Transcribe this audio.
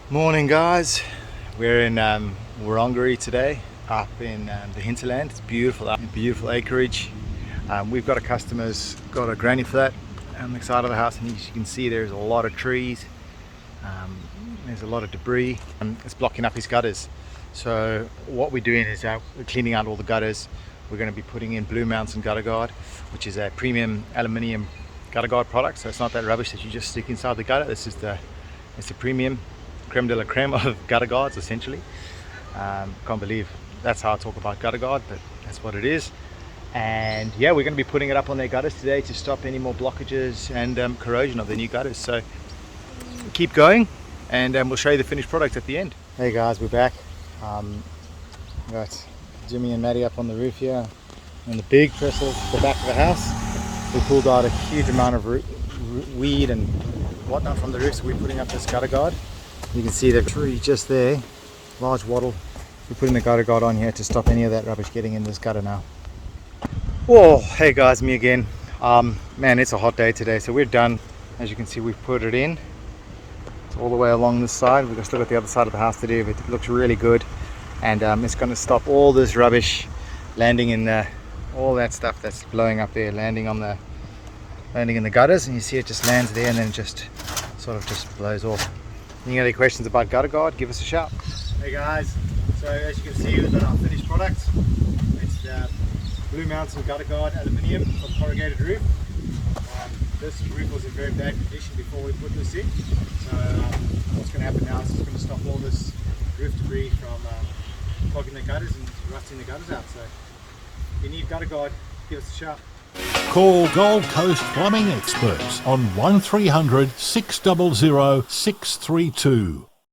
Morning guys, we're in Worongary today, up in the hinterland. It's beautiful, beautiful acreage. We've got a customer's got a granny flat on the side of the house, and as you can see there's a lot of trees, there's a lot of debris, and it's blocking up his gutters. So what we're doing is we're cleaning out all the gutters. We're going to be putting in Blue Mountain gutter guard, which is a premium aluminium gutter guard product. So it's not that rubbish that you just stick inside the gutter. This is it's the premium creme de la creme of gutter guards, essentially. Can't believe that's how I talk about gutter guard, but that's what it is. And yeah, we're going to be putting it up on their gutters today to stop any more blockages and corrosion of the new gutters. So keep going, and we'll show you the finished product at the end. Hey guys, we're back. Got Jimmy and Maddie up on the roof here on the big trestles at the back of the house. We pulled out a huge amount of weed and whatnot from the roof, so we're putting up this gutter guard. You can see the tree just there, large wattle. We're putting the gutter guard on here to stop any of that rubbish getting in this gutter now. Whoa, hey guys, me again. Man, it's a hot day today, so we're done. As you can see, we've put it in. It's all the way along this side. We've still got the other side of the house to do, but it looks really good. And it's going to stop all this rubbish landing in all that stuff that's blowing up there, landing in the gutters. And you see it just lands there, and then just sort of just blows off. If you got any questions about gutter guard, give us a shout. Hey guys, so as you can see, we've got our finished product. It's the Blue Mountain gutter guard aluminium for corrugated roof. This roof was in very bad condition before we put this in. So what's going to happen now is it's going to stop all this roof debris from clogging the gutters and rusting the gutters out. So if you need gutter guard, give us a shout. Call Gold Coast Plumbing Experts on 1300 600 632.